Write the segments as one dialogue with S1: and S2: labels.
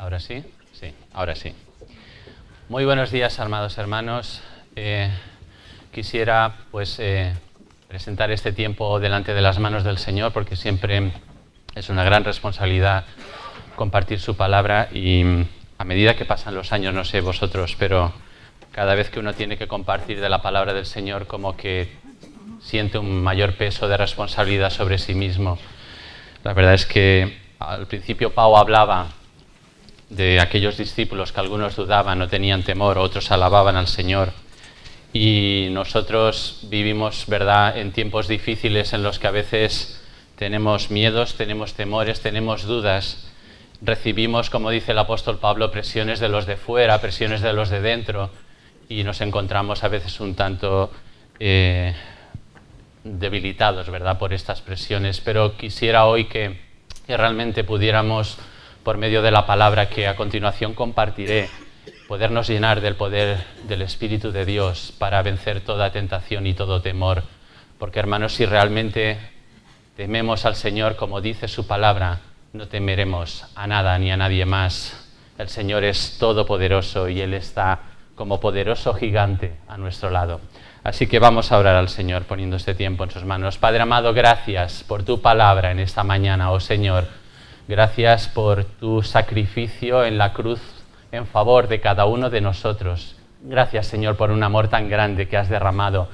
S1: ¿Ahora sí? Sí, ahora sí. Muy buenos días, amados hermanos. Quisiera presentar este tiempo delante de las manos del Señor, porque siempre es una gran responsabilidad compartir su palabra, y a medida que pasan los años, no sé vosotros, pero cada vez que uno tiene que compartir de la palabra del Señor, como que siente un mayor peso de responsabilidad sobre sí mismo. La verdad es que al principio Pau hablaba de aquellos discípulos que algunos dudaban, no tenían temor, otros alababan al Señor. Y nosotros vivimos, ¿verdad?, en tiempos difíciles en los que a veces tenemos miedos, tenemos temores, tenemos dudas. Recibimos, como dice el apóstol Pablo, presiones de los de fuera, presiones de los de dentro, y nos encontramos a veces un tanto debilitados, ¿verdad?, por estas presiones. Pero quisiera hoy que realmente pudiéramos, por medio de la palabra que a continuación compartiré, podernos llenar del poder del Espíritu de Dios para vencer toda tentación y todo temor. Porque, hermanos, si realmente tememos al Señor, como dice su palabra, no temeremos a nada ni a nadie más. El Señor es todopoderoso y Él está como poderoso gigante a nuestro lado. Así que vamos a orar al Señor poniendo este tiempo en sus manos. Padre amado, gracias por tu palabra en esta mañana, oh Señor. Gracias por tu sacrificio en la cruz en favor de cada uno de nosotros. Gracias, Señor, por un amor tan grande que has derramado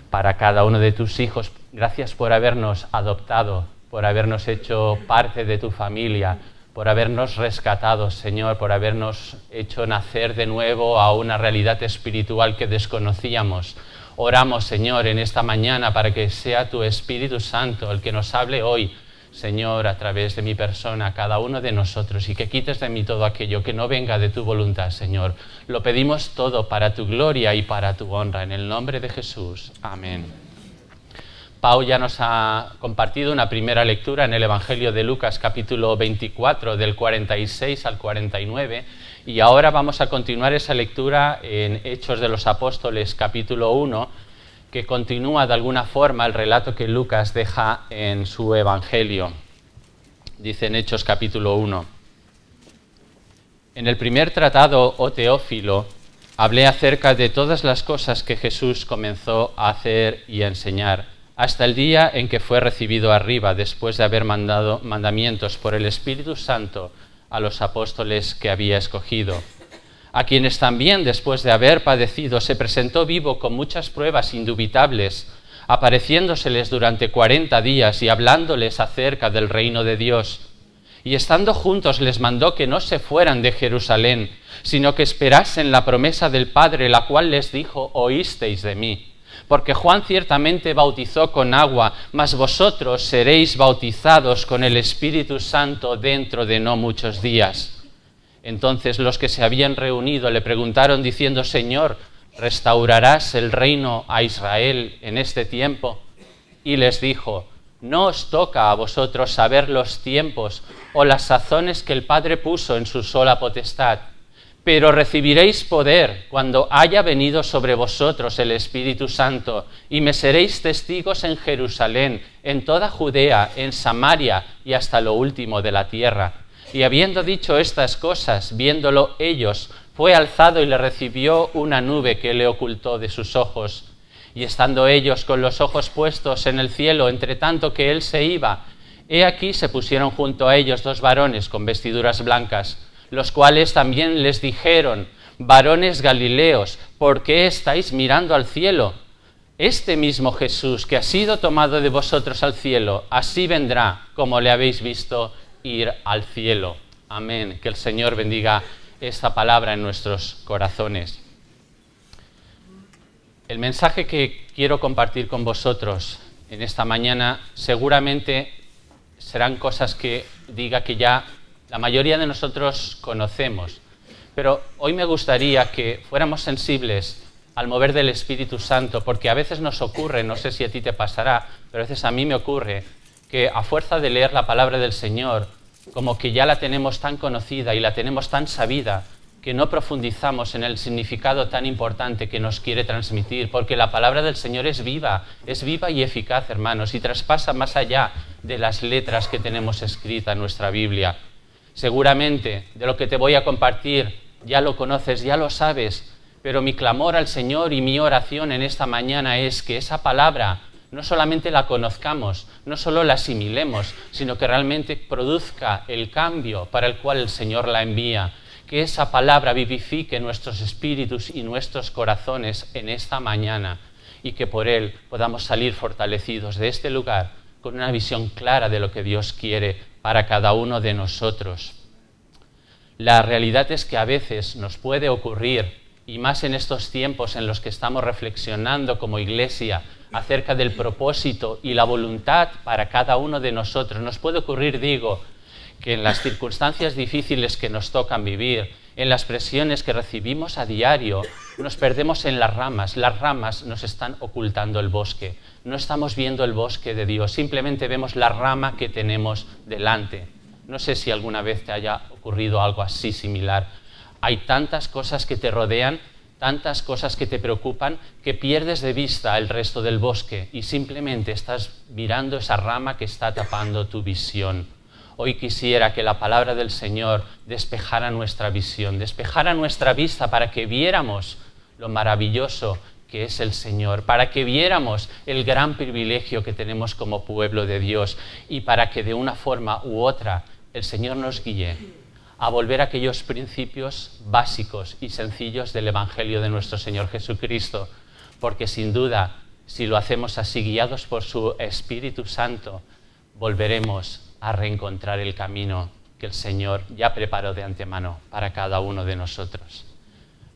S1: para cada uno de tus hijos. Gracias por habernos adoptado, por habernos hecho parte de tu familia, por habernos rescatado, Señor, por habernos hecho nacer de nuevo a una realidad espiritual que desconocíamos. Oramos, Señor, en esta mañana para que sea tu Espíritu Santo el que nos hable hoy, Señor, a través de mi persona, a cada uno de nosotros, y que quites de mí todo aquello que no venga de tu voluntad, Señor. Lo pedimos todo para tu gloria y para tu honra, en el nombre de Jesús. Amén. Pau ya nos ha compartido una primera lectura en el Evangelio de Lucas, capítulo 24, del 46 al 49, y ahora vamos a continuar esa lectura en Hechos de los Apóstoles, capítulo 1, que continúa de alguna forma el relato que Lucas deja en su Evangelio. Dice en Hechos capítulo 1: En el primer tratado, oh Teófilo, hablé acerca de todas las cosas que Jesús comenzó a hacer y a enseñar, hasta el día en que fue recibido arriba, después de haber mandado mandamientos por el Espíritu Santo a los apóstoles que había escogido, a quienes también, después de haber padecido, se presentó vivo con muchas pruebas indubitables, apareciéndoseles durante 40 días y hablándoles acerca del reino de Dios. Y estando juntos les mandó que no se fueran de Jerusalén, sino que esperasen la promesa del Padre, la cual les dijo: oísteis de mí. Porque Juan ciertamente bautizó con agua, mas vosotros seréis bautizados con el Espíritu Santo dentro de no muchos días. Entonces los que se habían reunido le preguntaron diciendo: Señor, ¿restaurarás el reino a Israel en este tiempo? Y les dijo: no os toca a vosotros saber los tiempos o las sazones que el Padre puso en su sola potestad, pero recibiréis poder cuando haya venido sobre vosotros el Espíritu Santo, y me seréis testigos en Jerusalén, en toda Judea, en Samaria y hasta lo último de la tierra. Y habiendo dicho estas cosas, viéndolo ellos, fue alzado y le recibió una nube que le ocultó de sus ojos. Y estando ellos con los ojos puestos en el cielo, entre tanto que él se iba, he aquí se pusieron junto a ellos 2 varones con vestiduras blancas, los cuales también les dijeron: varones Galileos, ¿por qué estáis mirando al cielo? Este mismo Jesús que ha sido tomado de vosotros al cielo, así vendrá como le habéis visto ir al cielo. Amén. Que el Señor bendiga esta palabra en nuestros corazones. El mensaje que quiero compartir con vosotros en esta mañana seguramente serán cosas que diga que ya la mayoría de nosotros conocemos, pero hoy me gustaría que fuéramos sensibles al mover del Espíritu Santo, porque a veces nos ocurre, no sé si a ti te pasará, pero a veces a mí me ocurre, que a fuerza de leer la palabra del Señor, como que ya la tenemos tan conocida y la tenemos tan sabida, que no profundizamos en el significado tan importante que nos quiere transmitir, porque la palabra del Señor es viva y eficaz, hermanos, y traspasa más allá de las letras que tenemos escritas en nuestra Biblia. Seguramente de lo que te voy a compartir ya lo conoces, ya lo sabes, pero mi clamor al Señor y mi oración en esta mañana es que esa palabra no solamente la conozcamos, no solo la asimilemos, sino que realmente produzca el cambio para el cual el Señor la envía. Que esa palabra vivifique nuestros espíritus y nuestros corazones en esta mañana y que por él podamos salir fortalecidos de este lugar con una visión clara de lo que Dios quiere para cada uno de nosotros. La realidad es que a veces nos puede ocurrir, y más en estos tiempos en los que estamos reflexionando como iglesia acerca del propósito y la voluntad para cada uno de nosotros, nos puede ocurrir, digo, que en las circunstancias difíciles que nos tocan vivir, en las presiones que recibimos a diario, nos perdemos en las ramas nos están ocultando el bosque, no estamos viendo el bosque de Dios, simplemente vemos la rama que tenemos delante. No sé si alguna vez te haya ocurrido algo así similar. Hay tantas cosas que te rodean, tantas cosas que te preocupan, que pierdes de vista el resto del bosque y simplemente estás mirando esa rama que está tapando tu visión. Hoy quisiera que la palabra del Señor despejara nuestra visión, despejara nuestra vista para que viéramos lo maravilloso que es el Señor, para que viéramos el gran privilegio que tenemos como pueblo de Dios y para que de una forma u otra el Señor nos guíe a volver a aquellos principios básicos y sencillos del Evangelio de nuestro Señor Jesucristo, porque sin duda, si lo hacemos así, guiados por su Espíritu Santo, volveremos a reencontrar el camino que el Señor ya preparó de antemano para cada uno de nosotros.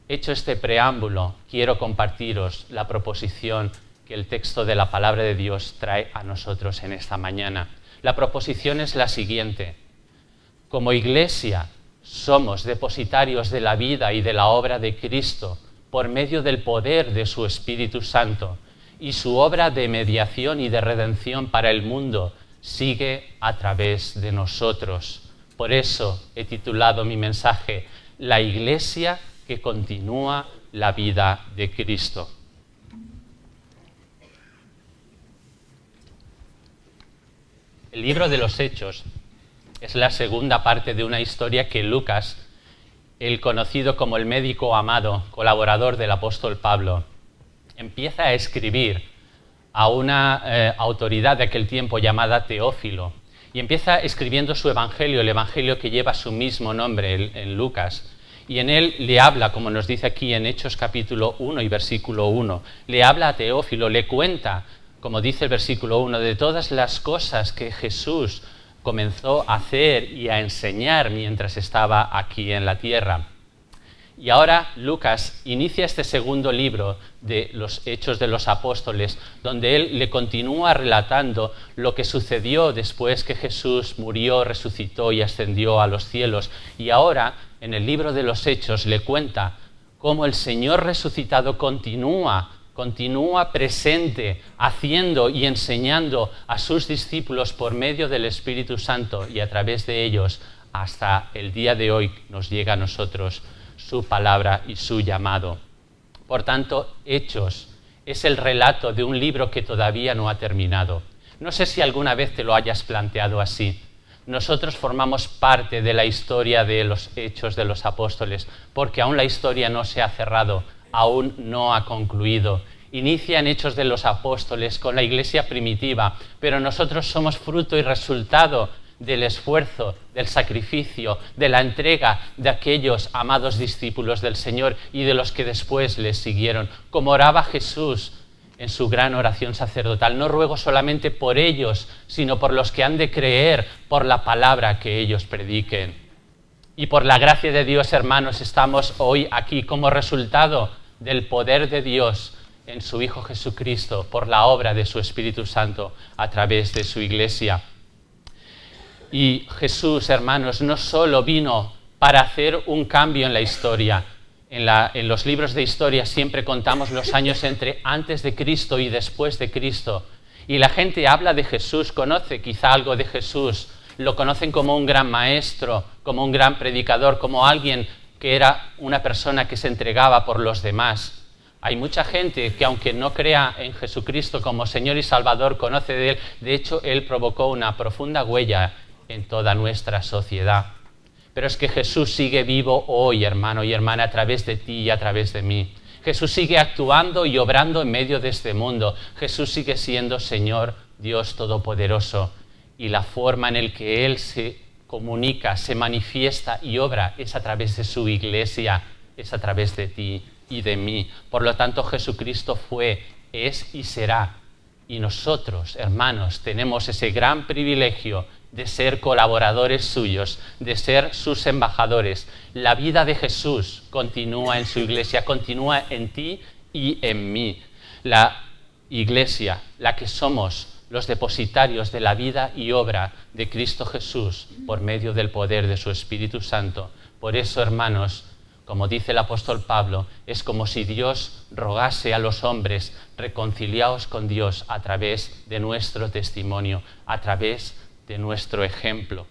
S1: Hecho este preámbulo, quiero compartiros la proposición que el texto de la Palabra de Dios trae a nosotros en esta mañana. La proposición es la siguiente: como iglesia somos depositarios de la vida y de la obra de Cristo por medio del poder de su Espíritu Santo, y su obra de mediación y de redención para el mundo sigue a través de nosotros. Por eso he titulado mi mensaje La Iglesia que continúa la vida de Cristo. El libro de los Hechos es la segunda parte de una historia que Lucas, el conocido como el médico amado, colaborador del apóstol Pablo, empieza a escribir a una autoridad de aquel tiempo llamada Teófilo, y empieza escribiendo su evangelio, el evangelio que lleva su mismo nombre en Lucas, y en él le habla, como nos dice aquí en Hechos capítulo 1 y versículo 1, le habla a Teófilo, le cuenta, como dice el versículo 1, de todas las cosas que Jesús comenzó a hacer y a enseñar mientras estaba aquí en la tierra. Y ahora Lucas inicia este segundo libro de los Hechos de los Apóstoles, donde él le continúa relatando lo que sucedió después que Jesús murió, resucitó y ascendió a los cielos. Y ahora, en el libro de los Hechos, le cuenta cómo el Señor resucitado continúa presente, haciendo y enseñando a sus discípulos por medio del Espíritu Santo y a través de ellos, hasta el día de hoy nos llega a nosotros su palabra y su llamado. Por tanto, Hechos es el relato de un libro que todavía no ha terminado. No sé si alguna vez te lo hayas planteado así. Nosotros formamos parte de la historia de los Hechos de los Apóstoles, porque aún la historia no se ha cerrado, aún no ha concluido. Inicia en Hechos de los Apóstoles con la iglesia primitiva, pero nosotros somos fruto y resultado del esfuerzo, del sacrificio, de la entrega de aquellos amados discípulos del Señor y de los que después les siguieron. Como oraba Jesús en su gran oración sacerdotal: no ruego solamente por ellos, sino por los que han de creer por la palabra que ellos prediquen. Y por la gracia de Dios, hermanos, estamos hoy aquí como resultado del poder de Dios en su Hijo Jesucristo, por la obra de su Espíritu Santo a través de su iglesia. Y Jesús, hermanos, no solo vino para hacer un cambio en la historia. En los libros de historia siempre contamos los años entre antes de Cristo y después de Cristo. Y la gente habla de Jesús, conoce quizá algo de Jesús, lo conocen como un gran maestro, como un gran predicador, como alguien que era una persona que se entregaba por los demás. Hay mucha gente que, aunque no crea en Jesucristo como Señor y Salvador, conoce de Él. De hecho, Él provocó una profunda huella en toda nuestra sociedad. Pero es que Jesús sigue vivo hoy, hermano y hermana, a través de ti y a través de mí. Jesús sigue actuando y obrando en medio de este mundo. Jesús sigue siendo Señor, Dios Todopoderoso. Y la forma en la que Él se comunica, se manifiesta y obra es a través de su iglesia, es a través de ti y de mí. Por lo tanto, Jesucristo fue, es y será. Y nosotros, hermanos, tenemos ese gran privilegio de ser colaboradores suyos, de ser sus embajadores. La vida de Jesús continúa en su iglesia, continúa en ti y en mí. La iglesia, la que somos los depositarios de la vida y obra de Cristo Jesús por medio del poder de su Espíritu Santo. Por eso, hermanos, como dice el apóstol Pablo, es como si Dios rogase a los hombres, reconciliaos con Dios a través de nuestro testimonio, a través de nuestro ejemplo.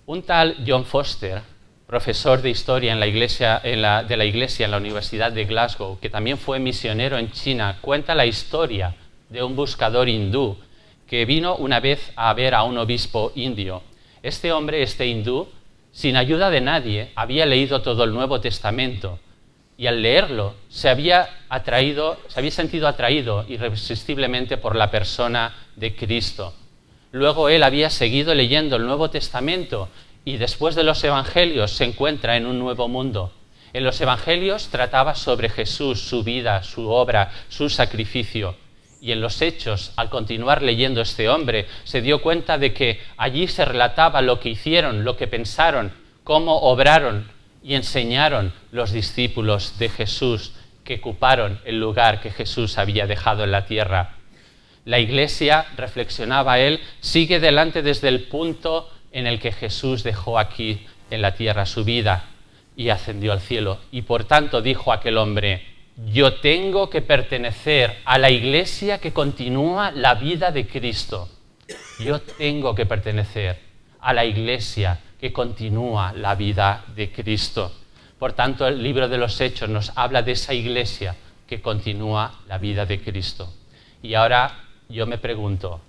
S1: Un tal John Foster, profesor de historia de la iglesia en la Universidad de Glasgow, que también fue misionero en China, cuenta la historia de un buscador hindú que vino una vez a ver a un obispo indio. Este hombre, este hindú, sin ayuda de nadie, había leído todo el Nuevo Testamento y al leerlo se había sentido atraído irresistiblemente por la persona de Cristo. Luego él había seguido leyendo el Nuevo Testamento y después de los Evangelios se encuentra en un nuevo mundo. En los Evangelios trataba sobre Jesús, su vida, su obra, su sacrificio. Y en los Hechos, al continuar leyendo este hombre, se dio cuenta de que allí se relataba lo que hicieron, lo que pensaron, cómo obraron y enseñaron los discípulos de Jesús que ocuparon el lugar que Jesús había dejado en la tierra. La Iglesia, reflexionaba él, sigue adelante desde el punto en el que Jesús dejó aquí en la tierra su vida y ascendió al cielo. Y por tanto dijo aquel hombre: yo tengo que pertenecer a la iglesia que continúa la vida de Cristo. Yo tengo que pertenecer a la iglesia que continúa la vida de Cristo. Por tanto, el libro de los Hechos nos habla de esa iglesia que continúa la vida de Cristo. Y ahora yo me pregunto,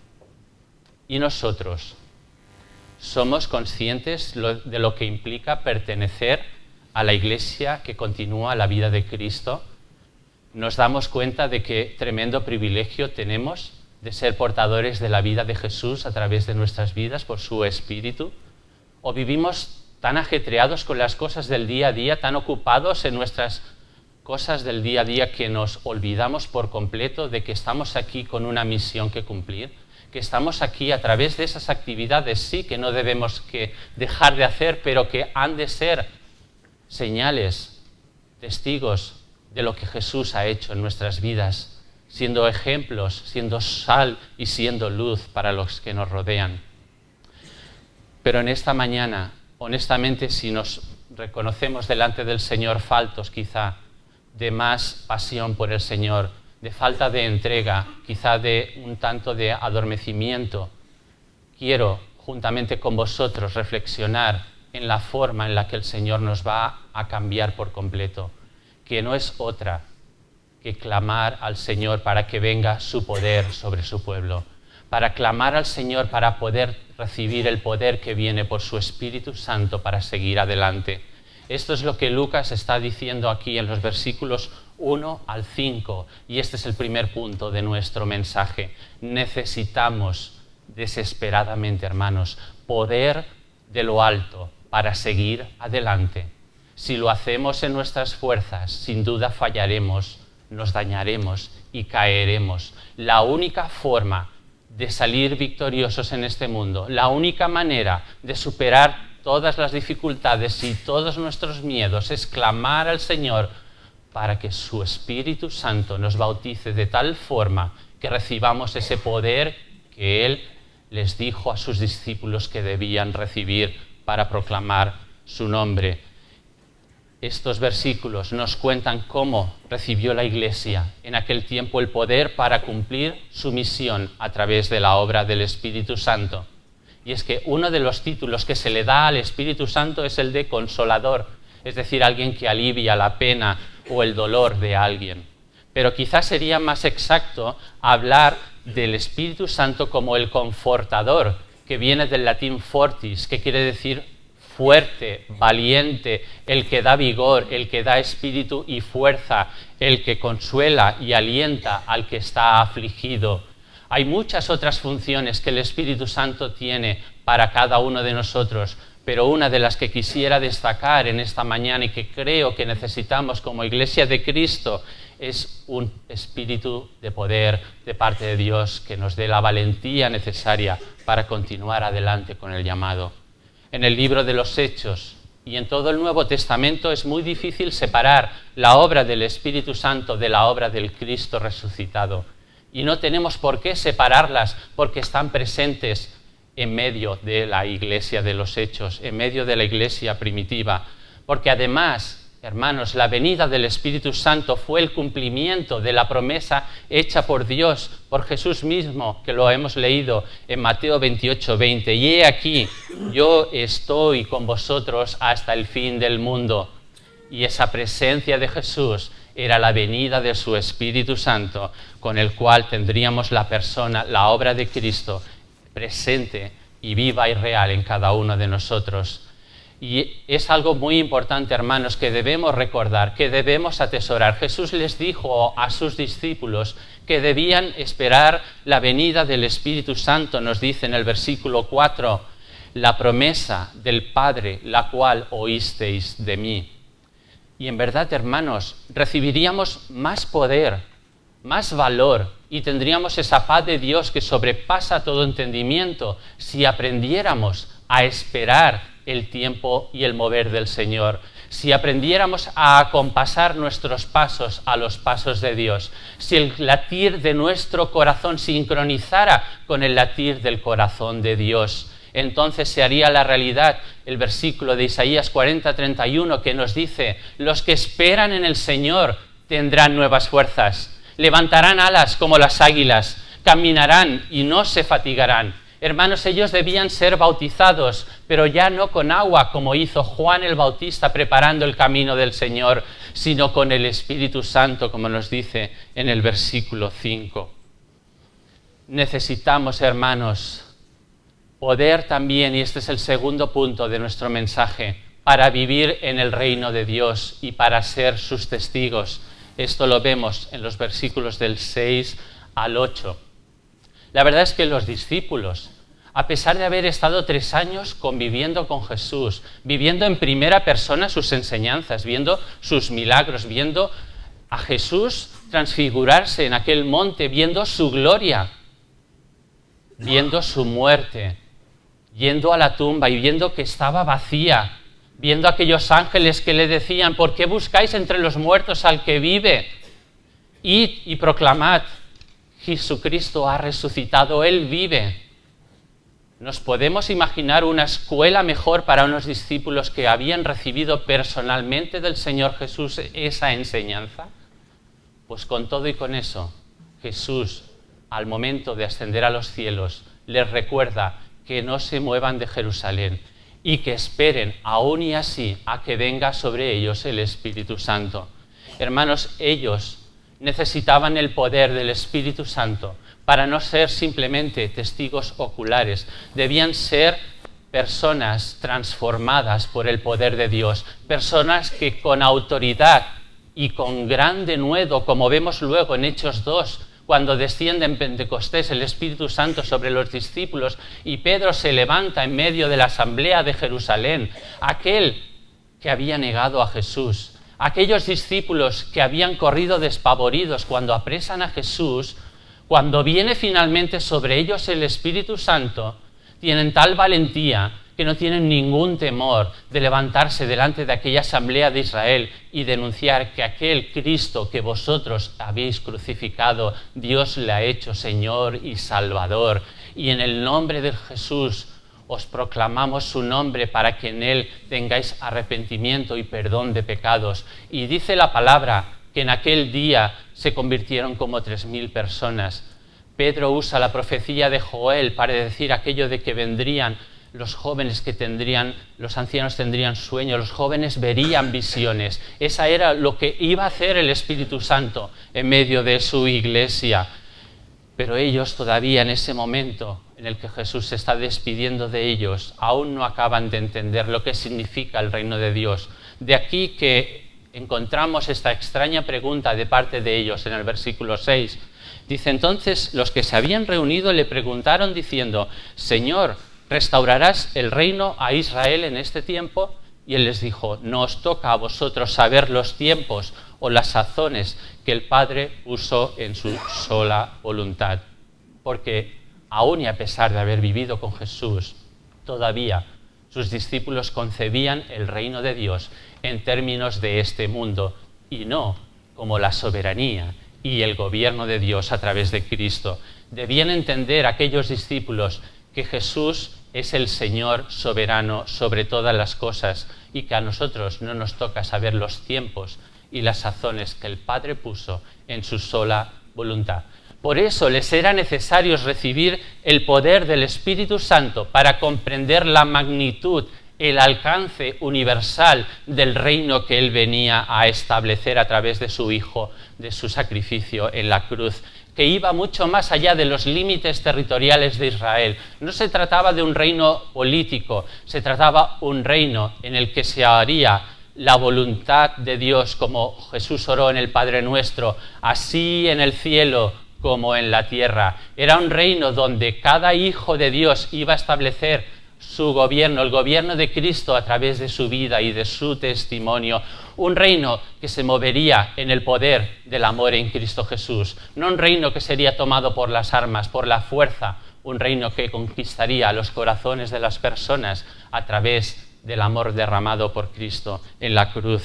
S1: ¿y nosotros somos conscientes de lo que implica pertenecer a la iglesia que continúa la vida de Cristo? ¿Nos damos cuenta de qué tremendo privilegio tenemos de ser portadores de la vida de Jesús a través de nuestras vidas por su Espíritu? ¿O vivimos tan ajetreados con las cosas del día a día, tan ocupados en nuestras cosas del día a día que nos olvidamos por completo de que estamos aquí con una misión que cumplir? Que estamos aquí a través de esas actividades, sí, que no debemos dejar de hacer, pero que han de ser señales, testigos de lo que Jesús ha hecho en nuestras vidas, siendo ejemplos, siendo sal y siendo luz para los que nos rodean. Pero en esta mañana, honestamente, si nos reconocemos delante del Señor faltos quizá de más pasión por el Señor, de falta de entrega, quizá de un tanto de adormecimiento, quiero, juntamente con vosotros, reflexionar en la forma en la que el Señor nos va a cambiar por completo, que no es otra que clamar al Señor para que venga su poder sobre su pueblo, para clamar al Señor para poder recibir el poder que viene por su Espíritu Santo para seguir adelante. Esto es lo que Lucas está diciendo aquí en los versículos 1 al 5, y este es el primer punto de nuestro mensaje. Necesitamos desesperadamente, hermanos, poder de lo alto para seguir adelante. Si lo hacemos en nuestras fuerzas, sin duda fallaremos, nos dañaremos y caeremos. La única forma de salir victoriosos en este mundo, la única manera de superar todas las dificultades y todos nuestros miedos es clamar al Señor para que su Espíritu Santo nos bautice de tal forma que recibamos ese poder que Él les dijo a sus discípulos que debían recibir para proclamar su nombre. Estos versículos nos cuentan cómo recibió la Iglesia en aquel tiempo el poder para cumplir su misión a través de la obra del Espíritu Santo. Y es que uno de los títulos que se le da al Espíritu Santo es el de Consolador, es decir, alguien que alivia la pena o el dolor de alguien. Pero quizás sería más exacto hablar del Espíritu Santo como el Confortador, que viene del latín fortis, que quiere decir fuerte, valiente, el que da vigor, el que da espíritu y fuerza, el que consuela y alienta al que está afligido. Hay muchas otras funciones que el Espíritu Santo tiene para cada uno de nosotros, pero una de las que quisiera destacar en esta mañana y que creo que necesitamos como Iglesia de Cristo es un espíritu de poder de parte de Dios que nos dé la valentía necesaria para continuar adelante con el llamado. En el libro de los Hechos y en todo el Nuevo Testamento es muy difícil separar la obra del Espíritu Santo de la obra del Cristo resucitado. Y no tenemos por qué separarlas porque están presentes en medio de la iglesia de los Hechos, en medio de la iglesia primitiva. Porque además, hermanos, la venida del Espíritu Santo fue el cumplimiento de la promesa hecha por Dios, por Jesús mismo, que lo hemos leído en Mateo 28:20. Y he aquí, yo estoy con vosotros hasta el fin del mundo. Y esa presencia de Jesús era la venida de su Espíritu Santo, con el cual tendríamos la persona, la obra de Cristo, presente y viva y real en cada uno de nosotros. Y es algo muy importante, hermanos, que debemos recordar, que debemos atesorar. Jesús les dijo a sus discípulos que debían esperar la venida del Espíritu Santo, nos dice en el versículo 4, la promesa del Padre, la cual oísteis de mí. Y en verdad, hermanos, recibiríamos más poder, más valor y tendríamos esa paz de Dios que sobrepasa todo entendimiento si aprendiéramos a esperar el tiempo y el mover del Señor, si aprendiéramos a acompasar nuestros pasos a los pasos de Dios, si el latir de nuestro corazón sincronizara con el latir del corazón de Dios. Entonces se haría la realidad el versículo de Isaías 40:31 que nos dice: los que esperan en el Señor tendrán nuevas fuerzas, levantarán alas como las águilas, caminarán y no se fatigarán. Hermanos, ellos debían ser bautizados, pero ya no con agua como hizo Juan el Bautista preparando el camino del Señor, sino con el Espíritu Santo, como nos dice en el versículo 5. Necesitamos, hermanos, poder también, y este es el segundo punto de nuestro mensaje, para vivir en el reino de Dios y para ser sus testigos. Esto lo vemos en los versículos del 6 al 8. La verdad es que los discípulos, a pesar de haber estado 3 años conviviendo con Jesús, viviendo en primera persona sus enseñanzas, viendo sus milagros, viendo a Jesús transfigurarse en aquel monte, viendo su gloria, viendo su muerte, yendo a la tumba y viendo que estaba vacía, viendo a aquellos ángeles que le decían: ¿por qué buscáis entre los muertos al que vive? Id y proclamad: Jesucristo ha resucitado, Él vive. ¿Nos podemos imaginar una escuela mejor para unos discípulos que habían recibido personalmente del Señor Jesús esa enseñanza? Pues con todo y con eso, Jesús, al momento de ascender a los cielos, les recuerda que no se muevan de Jerusalén y que esperen aún y así a que venga sobre ellos el Espíritu Santo. Hermanos, ellos necesitaban el poder del Espíritu Santo para no ser simplemente testigos oculares. Debían ser personas transformadas por el poder de Dios, personas que con autoridad y con gran denuedo, como vemos luego en Hechos 2, cuando desciende en Pentecostés el Espíritu Santo sobre los discípulos y Pedro se levanta en medio de la asamblea de Jerusalén, aquel que había negado a Jesús, aquellos discípulos que habían corrido despavoridos cuando apresan a Jesús, cuando viene finalmente sobre ellos el Espíritu Santo, tienen tal valentía que no tienen ningún temor de levantarse delante de aquella asamblea de Israel y denunciar que aquel Cristo que vosotros habéis crucificado, Dios le ha hecho Señor y Salvador. Y en el nombre de Jesús os proclamamos su nombre para que en él tengáis arrepentimiento y perdón de pecados. Y dice la palabra que en aquel día se convirtieron como 3.000 personas. Pedro usa la profecía de Joel para decir aquello de que vendrían los jóvenes los ancianos tendrían sueños, los jóvenes verían visiones. Esa era lo que iba a hacer el Espíritu Santo en medio de su iglesia. Pero ellos todavía en ese momento en el que Jesús se está despidiendo de ellos, aún no acaban de entender lo que significa el reino de Dios. De aquí que encontramos esta extraña pregunta de parte de ellos en el versículo 6. Dice, entonces los que se habían reunido le preguntaron diciendo, Señor, ¿restaurarás el reino a Israel en este tiempo? Y él les dijo, no os toca a vosotros saber los tiempos o las sazones que el Padre puso en su sola voluntad. Porque aún y a pesar de haber vivido con Jesús, todavía sus discípulos concebían el reino de Dios en términos de este mundo y no como la soberanía y el gobierno de Dios a través de Cristo. Debían entender aquellos discípulos que Jesús es el Señor soberano sobre todas las cosas y que a nosotros no nos toca saber los tiempos y las sazones que el Padre puso en su sola voluntad. Por eso les era necesario recibir el poder del Espíritu Santo para comprender la magnitud, el alcance universal del reino que Él venía a establecer a través de su Hijo, de su sacrificio en la cruz, que iba mucho más allá de los límites territoriales de Israel. No se trataba de un reino político, se trataba de un reino en el que se haría la voluntad de Dios, como Jesús oró en el Padre Nuestro, así en el cielo como en la tierra. Era un reino donde cada hijo de Dios iba a establecer su gobierno, el gobierno de Cristo a través de su vida y de su testimonio. Un reino que se movería en el poder del amor en Cristo Jesús. No un reino que sería tomado por las armas, por la fuerza. Un reino que conquistaría los corazones de las personas a través del amor derramado por Cristo en la cruz.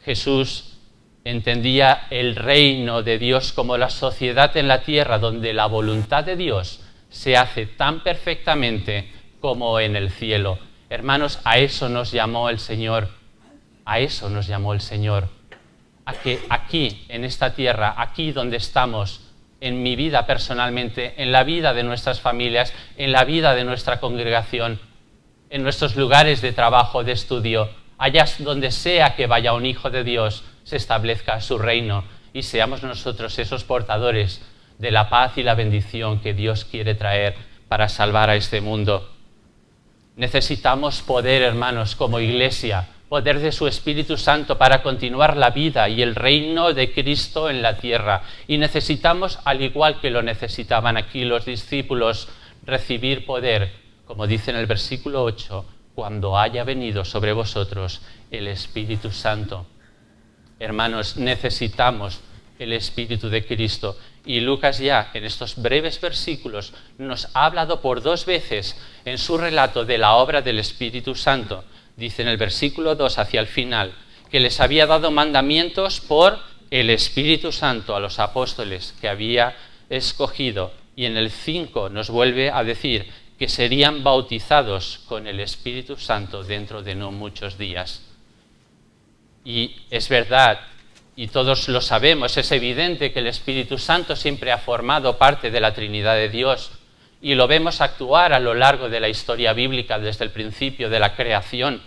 S1: Jesús entendía el reino de Dios como la sociedad en la tierra donde la voluntad de Dios se hace tan perfectamente como en el cielo. Hermanos, a eso nos llamó el Señor. A eso nos llamó el Señor. A que aquí, en esta tierra, aquí donde estamos, en mi vida personalmente, en la vida de nuestras familias, en la vida de nuestra congregación, en nuestros lugares de trabajo, de estudio, allá donde sea que vaya un hijo de Dios, se establezca su reino y seamos nosotros esos portadores de la paz y la bendición que Dios quiere traer para salvar a este mundo. Necesitamos poder, hermanos, como iglesia, poder de su Espíritu Santo para continuar la vida y el reino de Cristo en la tierra. Y necesitamos, al igual que lo necesitaban aquí los discípulos, recibir poder, como dice en el versículo 8, cuando haya venido sobre vosotros el Espíritu Santo. Hermanos, necesitamos el Espíritu de Cristo. Y Lucas ya en estos breves versículos nos ha hablado por 2 veces en su relato de la obra del Espíritu Santo. Dice en el versículo 2 hacia el final que les había dado mandamientos por el Espíritu Santo a los apóstoles que había escogido. Y en el 5 nos vuelve a decir que serían bautizados con el Espíritu Santo dentro de no muchos días. Y es verdad, y todos lo sabemos, es evidente que el Espíritu Santo siempre ha formado parte de la Trinidad de Dios y lo vemos actuar a lo largo de la historia bíblica desde el principio de la creación.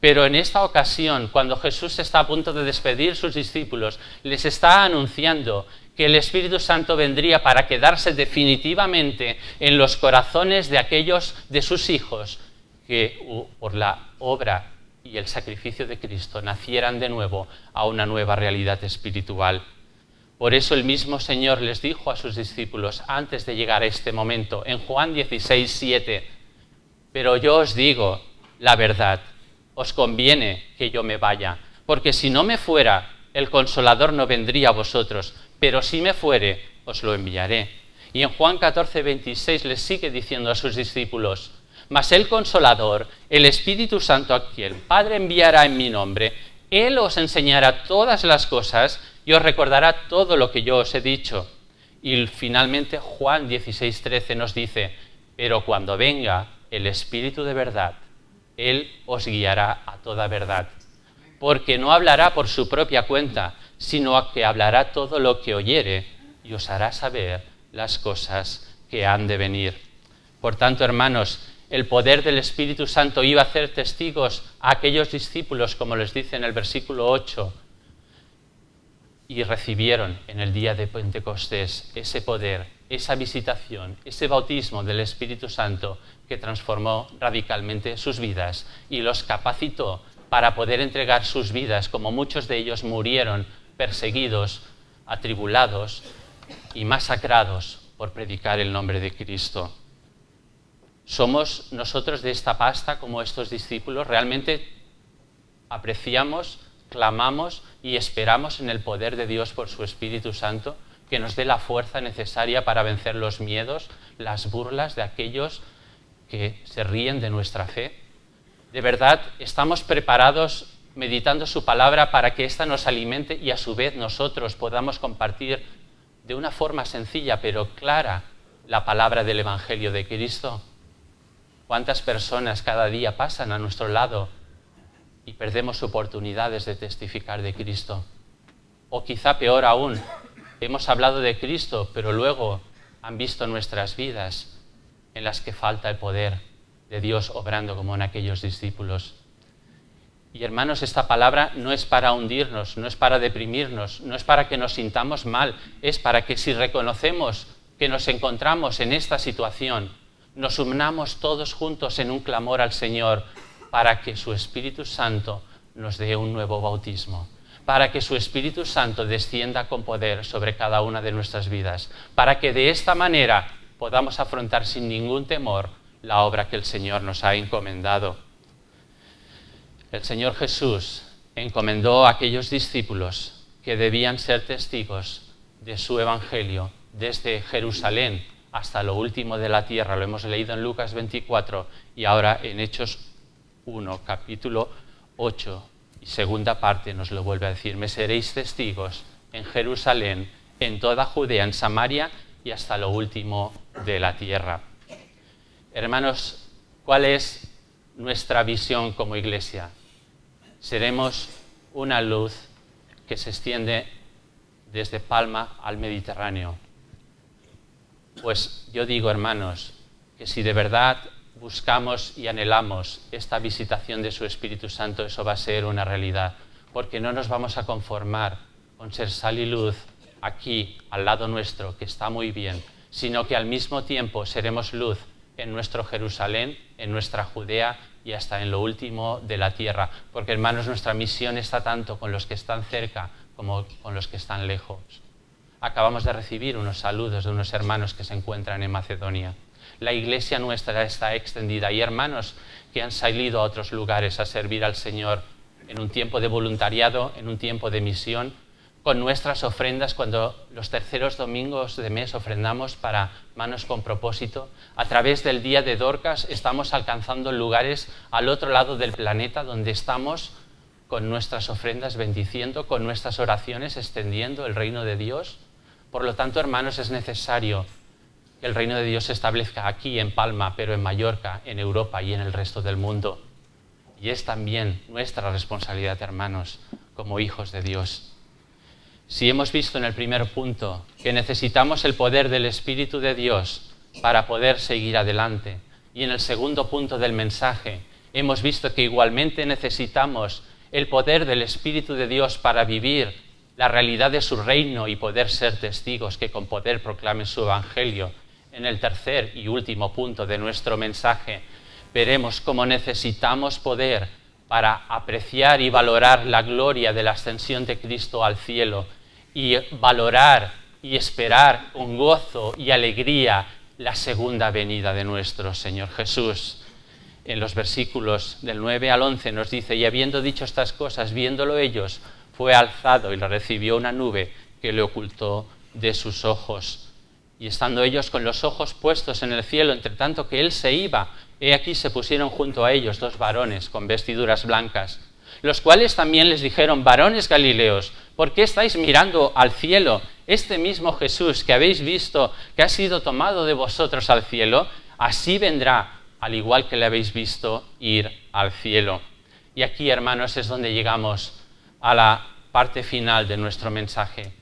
S1: Pero en esta ocasión, cuando Jesús está a punto de despedir a sus discípulos, les está anunciando que el Espíritu Santo vendría para quedarse definitivamente en los corazones de aquellos de sus hijos que por la obra y el sacrificio de Cristo nacieran de nuevo a una nueva realidad espiritual. Por eso el mismo Señor les dijo a sus discípulos antes de llegar a este momento, en Juan 16, 7, pero yo os digo la verdad, os conviene que yo me vaya, porque si no me fuera, el Consolador no vendría a vosotros, pero si me fuere, os lo enviaré. Y en Juan 14, 26 les sigue diciendo a sus discípulos, mas el Consolador, el Espíritu Santo a quien el Padre enviará en mi nombre, Él os enseñará todas las cosas y os recordará todo lo que yo os he dicho. Y finalmente Juan 16, 13 nos dice, pero cuando venga el Espíritu de verdad, Él os guiará a toda verdad, porque no hablará por su propia cuenta, sino que hablará todo lo que oyere y os hará saber las cosas que han de venir. Por tanto, hermanos, el poder del Espíritu Santo iba a hacer testigos a aquellos discípulos, como les dice en el versículo 8, y recibieron en el día de Pentecostés ese poder, esa visitación, ese bautismo del Espíritu Santo que transformó radicalmente sus vidas y los capacitó para poder entregar sus vidas, como muchos de ellos murieron perseguidos, atribulados y masacrados por predicar el nombre de Cristo. ¿Somos nosotros de esta pasta como estos discípulos? ¿Realmente apreciamos, clamamos y esperamos en el poder de Dios por su Espíritu Santo, que nos dé la fuerza necesaria para vencer los miedos, las burlas de aquellos que se ríen de nuestra fe? ¿De verdad estamos preparados, meditando su palabra, para que ésta nos alimente y a su vez nosotros podamos compartir de una forma sencilla pero clara la palabra del Evangelio de Cristo? ¿Cuántas personas cada día pasan a nuestro lado y perdemos oportunidades de testificar de Cristo? O quizá peor aún, hemos hablado de Cristo, pero luego han visto nuestras vidas en las que falta el poder de Dios obrando como en aquellos discípulos. Y hermanos, esta palabra no es para hundirnos, no es para deprimirnos, no es para que nos sintamos mal, es para que si reconocemos que nos encontramos en esta situación, nos unamos todos juntos en un clamor al Señor para que su Espíritu Santo nos dé un nuevo bautismo, para que su Espíritu Santo descienda con poder sobre cada una de nuestras vidas, para que de esta manera podamos afrontar sin ningún temor la obra que el Señor nos ha encomendado. El Señor Jesús encomendó a aquellos discípulos que debían ser testigos de su Evangelio desde Jerusalén hasta lo último de la tierra. Lo hemos leído en Lucas 24 y ahora en Hechos 1, capítulo 8 y segunda parte nos lo vuelve a decir: me seréis testigos en Jerusalén, en toda Judea, en Samaria y hasta lo último de la tierra. Hermanos, ¿cuál es nuestra visión como iglesia? Seremos una luz que se extiende desde Palma al Mediterráneo. Pues yo digo, hermanos, que si de verdad buscamos y anhelamos esta visitación de su Espíritu Santo, eso va a ser una realidad, porque no nos vamos a conformar con ser sal y luz aquí, al lado nuestro, que está muy bien, sino que al mismo tiempo seremos luz en nuestro Jerusalén, en nuestra Judea y hasta en lo último de la tierra, porque hermanos, nuestra misión está tanto con los que están cerca como con los que están lejos. Acabamos de recibir unos saludos de unos hermanos que se encuentran en Macedonia. La iglesia nuestra está extendida. Hay hermanos que han salido a otros lugares a servir al Señor en un tiempo de voluntariado, en un tiempo de misión, con nuestras ofrendas. Cuando los terceros domingos de mes ofrendamos para Manos con Propósito, a través del Día de Dorcas estamos alcanzando lugares al otro lado del planeta, donde estamos con nuestras ofrendas bendiciendo, con nuestras oraciones extendiendo el reino de Dios. Por lo tanto, hermanos, es necesario que el reino de Dios se establezca aquí en Palma, pero en Mallorca, en Europa y en el resto del mundo. Y es también nuestra responsabilidad, hermanos, como hijos de Dios. Si hemos visto en el primer punto que necesitamos el poder del Espíritu de Dios para poder seguir adelante, y en el segundo punto del mensaje hemos visto que igualmente necesitamos el poder del Espíritu de Dios para vivir la realidad de su reino y poder ser testigos que con poder proclamen su Evangelio, en el tercer y último punto de nuestro mensaje veremos cómo necesitamos poder para apreciar y valorar la gloria de la ascensión de Cristo al cielo y valorar y esperar con gozo y alegría la segunda venida de nuestro Señor Jesús. En los versículos del 9 al 11 nos dice: y habiendo dicho estas cosas, viéndolo ellos, fue alzado y le recibió una nube que le ocultó de sus ojos. Y estando ellos con los ojos puestos en el cielo, entre tanto que él se iba, he aquí se pusieron junto a ellos dos varones con vestiduras blancas, los cuales también les dijeron: varones Galileos, ¿por qué estáis mirando al cielo? Este mismo Jesús que habéis visto, que ha sido tomado de vosotros al cielo, así vendrá, al igual que le habéis visto ir al cielo. Y aquí, hermanos, es donde llegamos a la parte final de nuestro mensaje,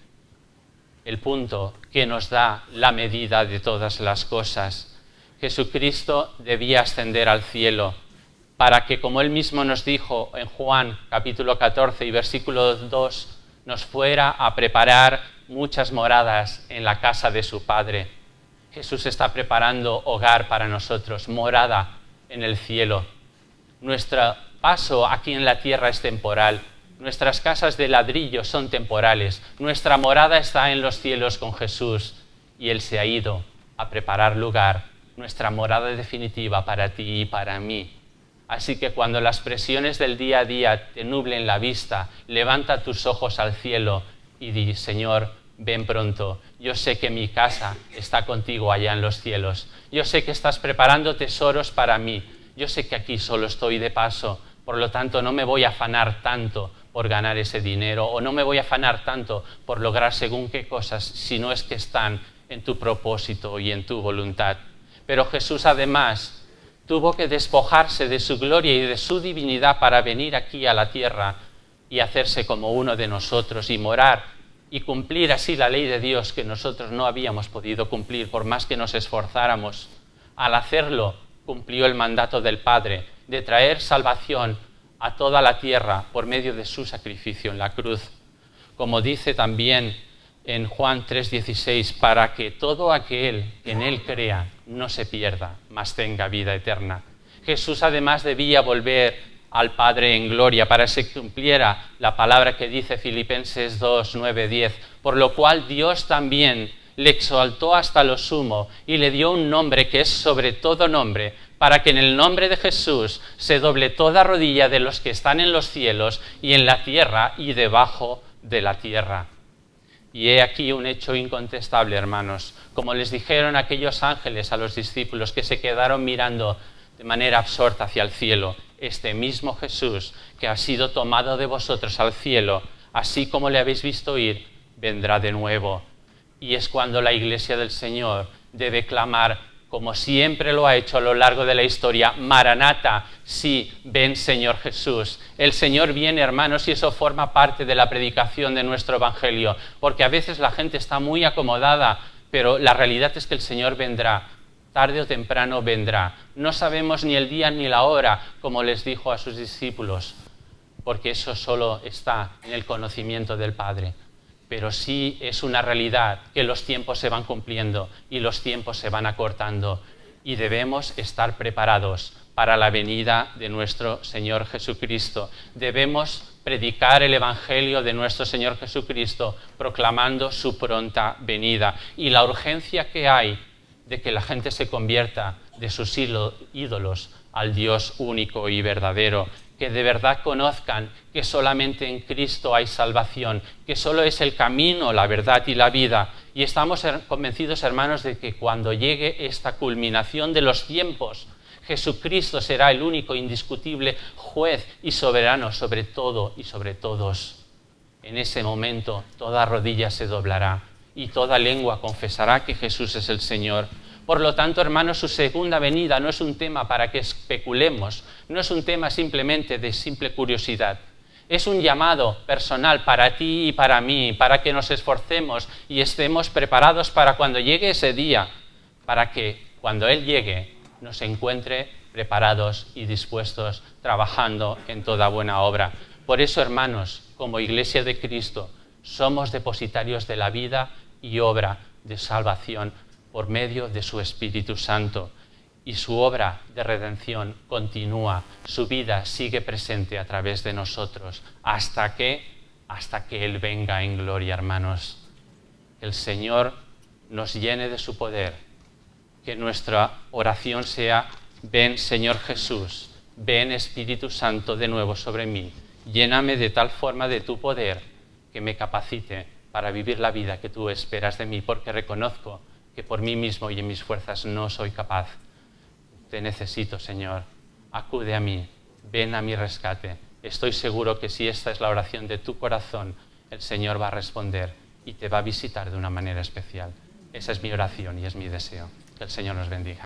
S1: el punto que nos da la medida de todas las cosas. Jesucristo debía ascender al cielo para que, como él mismo nos dijo en Juan capítulo 14 y versículo 2, nos fuera a preparar muchas moradas en la casa de su Padre. Jesús está preparando hogar para nosotros, morada en el cielo. Nuestro paso aquí en la tierra es temporal. Nuestras casas de ladrillo son temporales. Nuestra morada está en los cielos con Jesús y Él se ha ido a preparar lugar, nuestra morada definitiva para ti y para mí. Así que cuando las presiones del día a día te nublen la vista, levanta tus ojos al cielo y di: Señor, ven pronto. Yo sé que mi casa está contigo allá en los cielos. Yo sé que estás preparando tesoros para mí. Yo sé que aquí solo estoy de paso. Por lo tanto, no me voy a afanar tanto por ganar ese dinero, o no me voy a afanar tanto por lograr según qué cosas, si no es que están en tu propósito y en tu voluntad. Pero Jesús además tuvo que despojarse de su gloria y de su divinidad para venir aquí a la tierra y hacerse como uno de nosotros y morar y cumplir así la ley de Dios que nosotros no habíamos podido cumplir por más que nos esforzáramos. Al hacerlo, cumplió el mandato del Padre de traer salvación a toda la tierra por medio de su sacrificio en la cruz. Como dice también en Juan 3:16, para que todo aquel que en Él crea no se pierda, mas tenga vida eterna. Jesús además debía volver al Padre en gloria para que se cumpliera la palabra que dice Filipenses 2, 9, 10, por lo cual Dios también le exaltó hasta lo sumo y le dio un nombre que es sobre todo nombre, para que en el nombre de Jesús se doble toda rodilla de los que están en los cielos y en la tierra y debajo de la tierra. Y he aquí un hecho incontestable, hermanos, como les dijeron aquellos ángeles a los discípulos que se quedaron mirando de manera absorta hacia el cielo: este mismo Jesús que ha sido tomado de vosotros al cielo, así como le habéis visto ir, vendrá de nuevo. Y es cuando la Iglesia del Señor debe clamar, como siempre lo ha hecho a lo largo de la historia: Maranata, sí, ven Señor Jesús. El Señor viene, hermanos, y eso forma parte de la predicación de nuestro Evangelio, porque a veces la gente está muy acomodada, pero la realidad es que el Señor vendrá, tarde o temprano vendrá. No sabemos ni el día ni la hora, como les dijo a sus discípulos, porque eso solo está en el conocimiento del Padre. Pero sí es una realidad que los tiempos se van cumpliendo y los tiempos se van acortando y debemos estar preparados para la venida de nuestro Señor Jesucristo. Debemos predicar el Evangelio de nuestro Señor Jesucristo, proclamando su pronta venida y la urgencia que hay de que la gente se convierta de sus ídolos al Dios único y verdadero, que de verdad conozcan que solamente en Cristo hay salvación, que solo es el camino, la verdad y la vida. Y estamos convencidos, hermanos, de que cuando llegue esta culminación de los tiempos, Jesucristo será el único indiscutible juez y soberano sobre todo y sobre todos. En ese momento toda rodilla se doblará y toda lengua confesará que Jesús es el Señor. Por lo tanto, hermanos, su segunda venida no es un tema para que especulemos, no es un tema simplemente de simple curiosidad. Es un llamado personal para ti y para mí, para que nos esforcemos y estemos preparados para cuando llegue ese día, para que cuando Él llegue nos encuentre preparados y dispuestos, trabajando en toda buena obra. Por eso, hermanos, como Iglesia de Cristo, somos depositarios de la vida y obra de salvación por medio de su Espíritu Santo. Y su obra de redención continúa, su vida sigue presente a través de nosotros, hasta que Él venga en gloria, hermanos. Que el Señor nos llene de su poder, que nuestra oración sea: ven Señor Jesús, ven Espíritu Santo de nuevo sobre mí, lléname de tal forma de tu poder que me capacite para vivir la vida que tú esperas de mí, porque reconozco que por mí mismo y en mis fuerzas no soy capaz. Te necesito, Señor. Acude a mí, ven a mi rescate. Estoy seguro que si esta es la oración de tu corazón, el Señor va a responder y te va a visitar de una manera especial. Esa es mi oración y es mi deseo. Que el Señor nos bendiga.